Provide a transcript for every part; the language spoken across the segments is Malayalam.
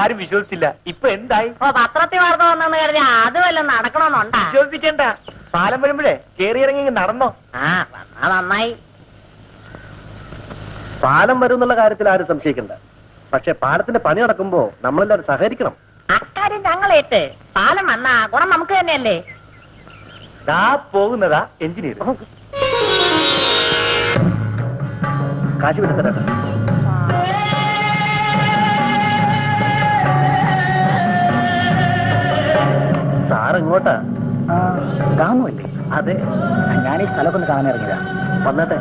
ആരും വിശ്വസിച്ചില്ല. ഇപ്പൊ എന്തായി? പത്രത്തിൽ വാർത്ത വന്നെന്ന് കരുതി അത് വല്ലതും നടക്കണമെന്നുണ്ടാ? വിശ്വസിപ്പിക്കണ്ട. പാലം വരുമ്പോഴേ കേറി ഇറങ്ങി നടന്നോ. വന്നാ നന്നായി. പാലം വരും എന്നുള്ള കാര്യത്തിൽ ആരും സംശയിക്കണ്ട. പക്ഷെ പാലത്തിന്റെ പണി നടക്കുമ്പോ നമ്മളെല്ലാവരും സഹകരിക്കണം. അക്കാര്യം ഞങ്ങളേറ്റ്. പാലം വന്നാ ഗുണം നമുക്ക് തന്നെയല്ലേ. പോകുന്നതാ എഞ്ചിനീയർ. കാശ് വിടുത്തരാ. സാർ എങ്ങോട്ടാ? ഗാമല്ലേ? അതെ, ഞാൻ ഈ സ്ഥലമൊക്കെ ഒന്ന് കാണാൻ ഇറങ്ങിയതാ. വന്നട്ടെ.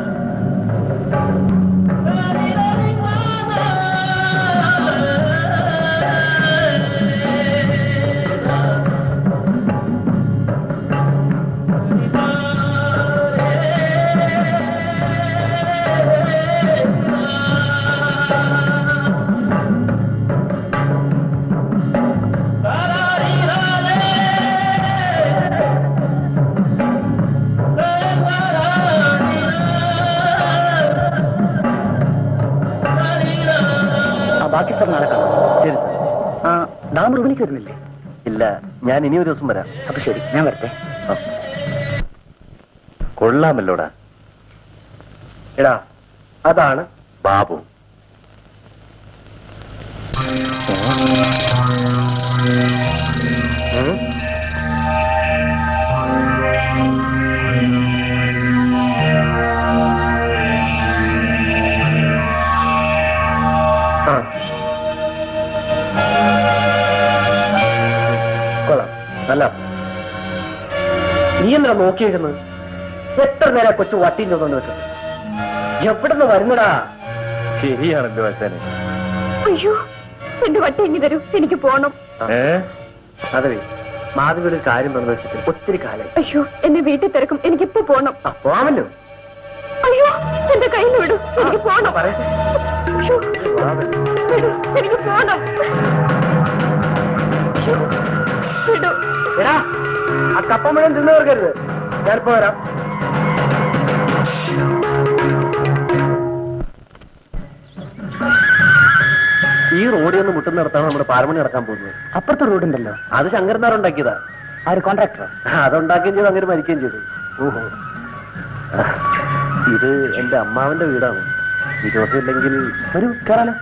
ബാക്കി സ്ഥലം നാളെ കാണാം. ശരി സാർ. ഡാം വിളിക്ക് വരുന്നില്ലേ? ഇല്ല, ഞാൻ ഇനി ഒരു ദിവസം വരാം. അപ്പൊ ശരി, ഞാൻ വരട്ടെ. കൊള്ളാമല്ലോടാ. എടാ, അതാണ് ബാബു. കൊള്ളാം, നല്ല. നീ എന്താ നോക്കിയേക്കുന്നത്? എത്ര നേരം കൊച്ചു വട്ടിയും ചോദിച്ചു വെച്ചത്? എവിടുന്ന് വരുന്നടാ? ശരിയാണല്ലോ അച്ഛനെ. അയ്യോ, എന്റെ വട്ടി ഇനി തരൂ, എനിക്ക് പോണം. അതെ, മാധവിയുടെ ഒരു കാര്യം പറഞ്ഞു വെച്ചിട്ട് ഒത്തിരി കാലം. അയ്യോ, എന്നെ വീട്ടിൽ തിരക്കും, എനിക്കിപ്പോ പോണം. പോവാമല്ലോ. അയ്യോ, എന്റെ കയ്യിൽ വിടും, എനിക്ക് പോണം. പറയട്ടെ. അയ്യോ, വിടൂ, എനിക്ക് പോണം. വിടൂ. എടാ, ആ കപ്പ മുഴുവൻ തിന്നു തീർക്കരുത്. ഞാനിപ്പോ വരാം. ഈ റോഡിൽ നിന്ന് മുട്ടുന്നിടത്താണ് നമ്മുടെ പാലമണി നടക്കാൻ പോകുന്നത്. അപ്പുറത്തെ റോഡുണ്ടല്ലോ, അത് ശങ്കരനാർ ഉണ്ടാക്കിയതാ. ആ ഒരു കോൺട്രാക്ടർ അതുണ്ടാക്കുകയും ചെയ്തു, അങ്ങനെ മരിക്കുകയും ചെയ്തു. ഓഹോ, ഇത് എന്റെ അമ്മാവന്റെ വീടാണ്. ഇരുപത്തില്ലെങ്കിൽ ഒരു കയറാലോ.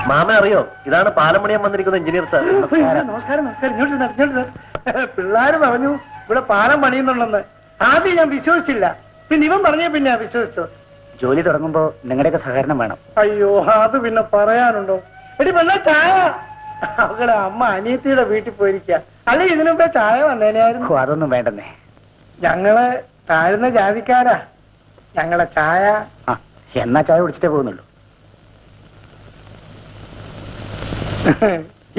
മാമ അറിയോ? ഇതാണ് പാലമണിയാൻ വന്നിരിക്കുന്ന എഞ്ചിനീയർ സാർ. നമസ്കാരം നമസ്കാരം. ഇങ്ങോട്ട് പിള്ളേര് പറഞ്ഞു ഇവിടെ പാലം പണിയുന്നുണ്ടെന്ന്. ആദ്യം ഞാൻ വിശ്വസിച്ചില്ല, പിന്നെ ഇവൻ പറഞ്ഞേ പിന്നെ വിശ്വസിച്ചു. ജോലി തുടങ്ങുമ്പോ നിങ്ങളുടെയൊക്കെ സഹകരണം വേണം. അയ്യോ, അത് പിന്നെ പറയാനുണ്ടോ? എടി പെണ്ണ ചായ. അവളുടെ അമ്മ അനിയത്തിയുടെ വീട്ടിൽ പോയിരിക്കുക. അല്ലെ ഇതിനു മുമ്പേ ചായ വന്നേനായിരുന്നു. അതൊന്നും വേണ്ടെന്നേ. ഞങ്ങള് താഴ്ന്ന ജാതിക്കാരാ. ഞങ്ങളെ ചായ. എന്നാ ചായ കുടിച്ചിട്ടേ പോകുന്നുള്ളൂ.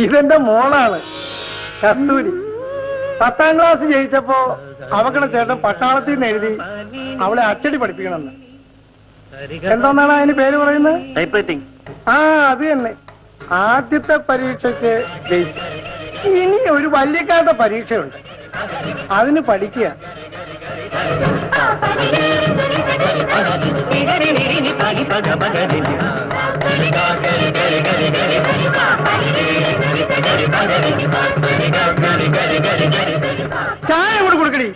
ഇതെന്റെ മോളാണ് കസ്തൂരി. 10ാം ക്ലാസ് ജയിച്ചപ്പോ അവക്കടെ ചേട്ടൻ പട്ടാളത്തിൽ നിന്ന് എഴുതി അവളെ അച്ചടി പഠിപ്പിക്കണമെന്ന്. എന്താന്നാണ് അതിന് പേര് പറയുന്നത്? ടൈപ്പ്റൈറ്റിംഗ്. അത് തന്നെ. ആദ്യത്തെ പരീക്ഷയ്ക്ക് ജയിച്ചു. ഇനി ഒരു വല്യക്കാരുടെ പരീക്ഷയുണ്ട്, അതിന് പഠിക്കുക. ചായ കൂടെ കൊടുക്കടി.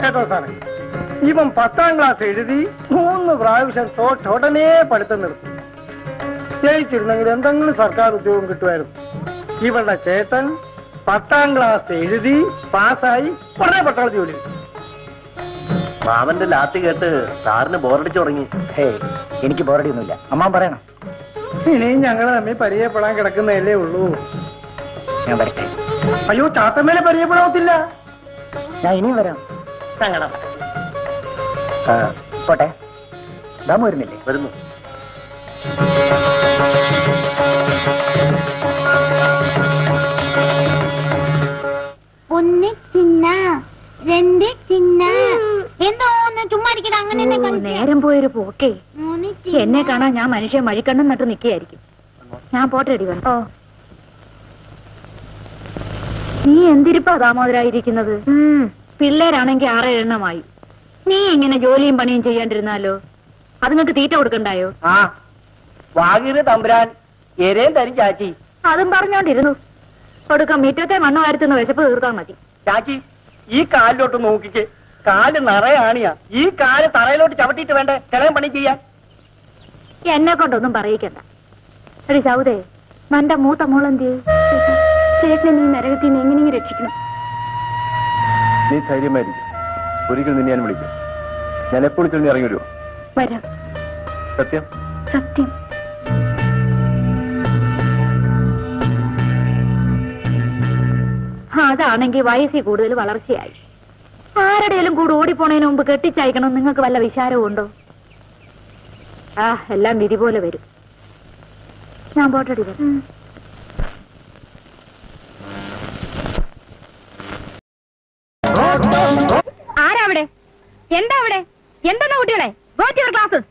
കേട്ടോ സാറേ, ഇവൻ 10ാം ക്ലാസ് എഴുതി 3 പ്രാവശ്യം ഉടനെ പഠിത്തം നിർത്തി. ജയിച്ചിരുന്നെങ്കിൽ എന്തെങ്കിലും സർക്കാർ ഉദ്യോഗം കിട്ടുമായിരുന്നു. ഇവളുടെ ചേട്ടൻ 10ാം ക്ലാസ് എഴുതി പാസ്സായി ഉടനെ പട്ടാള ജോലി. മാമന്റെ ലാത്തി കേട്ട് സാറിന് ബോറടിച്ചു തുടങ്ങി. എനിക്ക് ബോറടിയൊന്നുമില്ല, അമ്മ പറയണം. ഇനിയും ഞങ്ങള് തമ്മിൽ പരിചയപ്പെടാൻ കിടക്കുന്നതല്ലേ ഉള്ളൂ. ഞാൻ വരട്ടെ. അയ്യോ, ചാത്തമ്മേലെ പരിചയപ്പെടാത്തില്ല. ഞാൻ ഇനിയും വരാം. ഞങ്ങളെ പോട്ടെ. ദാമു വരുന്നില്ലേ? വരുന്നു. ഒന്ന് ചിന്ന രണ്ട് ചിന്ന എന്തോന്ന് ചുമ്മാ അങ്ങനെ നേരം പോയൊരു പോക്കേ. എന്നെ കാണാൻ ഞാൻ മനുഷ്യ മഴിക്കണ്ണം നട്ട് നിൽക്കുകയായിരിക്കും. ഞാൻ പോട്ടെ അടി വന്നു. നീ എന്തിരിപ്പാ ദാമോദരായിരിക്കുന്നത്? പിള്ളേരാണെങ്കി 6 എണ്ണമായി. നീ ഇങ്ങനെ ജോലിയും പണിയും ചെയ്യാണ്ടിരുന്നാലോ? അത് നിങ്ങൾക്ക് തീറ്റ കൊടുക്കണ്ടായോ? ആ വാഗീര് തമ്പുരാൻ എരേം തരും ചാച്ചി. അതും പറഞ്ഞോണ്ടിരുന്നു. കൊടുക്കം മുറ്റത്തെ മണ്ണ് വാരത്തുനിന്ന് വിശപ്പ് തീർത്താൽ മതി. ചാച്ചി ഈ കാലിലോട്ട് നോക്കിക്ക്, കാല് നിറയാണിയാ. ഈ കാല് തറയിലോട്ട് ചവിട്ടിയിട്ട് വേണ്ടേ കിളയം പണി ചെയ്യാൻ. എന്നെ കൊണ്ടൊന്നും പറയിക്കണ്ട. എടി സൗദേ, നന്റെ മൂത്ത മോളെന്തിയെ? ചേട്ടനെ നീ നരകത്തിൽ നിന്ന് എങ്ങനെയെങ്കിലും രക്ഷിക്കണം. നീ ധൈര്യമായിരിക്കും. ഒരിക്കൽ നിന്നെ ഞാൻ വിളിക്കും. ഞാൻ എപ്പോൾ വിളിച്ചാൽ നീ ഇറങ്ങി വരുമോ? വരാം. സത്യം? സത്യം. അതാണെങ്കിൽ വയസ്സിൽ കൂടുതൽ വളർച്ചയായി. ആരുടെയും കൂടെ ഓടിപ്പോണതിന് മുമ്പ് കെട്ടിച്ചയക്കണം. നിങ്ങൾക്ക് വല്ല വിചാരവും ഉണ്ടോ? എല്ലാം വിധി പോലെ വരും. ഞാൻ പോട്ടടി. ആരാ അവിടെ? എന്താ അവിടെ? എന്താ കുട്ടികളെ? Go to your classes.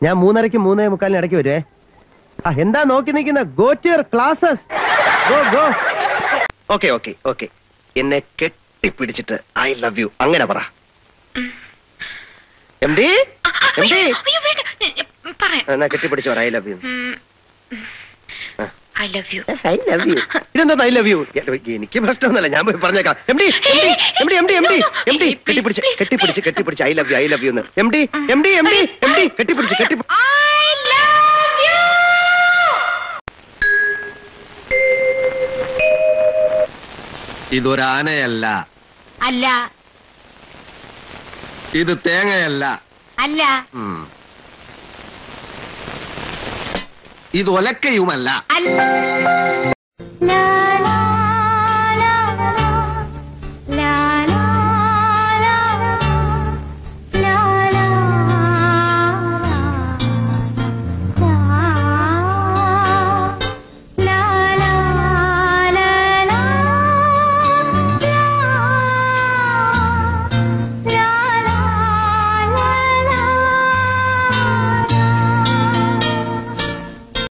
ഞാൻ 3:30 3:45 ഇടയ്ക്ക് വരുവേ. എന്താ നോക്കി നിൽക്കുന്ന? Go to your classes. Go go. Okay okay okay. എന്നെ കെട്ടിപ്പിടിച്ചിട്ട് ഐ ലവ് യു അങ്ങനെ പറ. എംഡി എംഡി എന്നാ കെട്ടിപ്പിടിച്ച് പറ I love you. I love you. I love you. ഇതെന്താ ഐ ലവ് യു? എനിക്ക് പ്രശ്നമൊന്നുമല്ല, ഞാൻ പോയി പറഞ്ഞേക്കാം. MD MD MD MD MD കെട്ടിപ്പിടിച്ച് കെട്ടിപ്പിടിച്ച് കെട്ടിപ്പിടിച്ച് I love you I love you എന്ന്. എംഡി എംഡി എംഡി എംഡി കെട്ടിപ്പിടിച്ച് കെട്ടിപ്പിടിച്ച്. ഇതൊരാനയല്ല. അല്ല. ഇത് തേങ്ങയല്ല. അല്ല. ഇത് ഒലക്കയുമല്ല. അല്ല.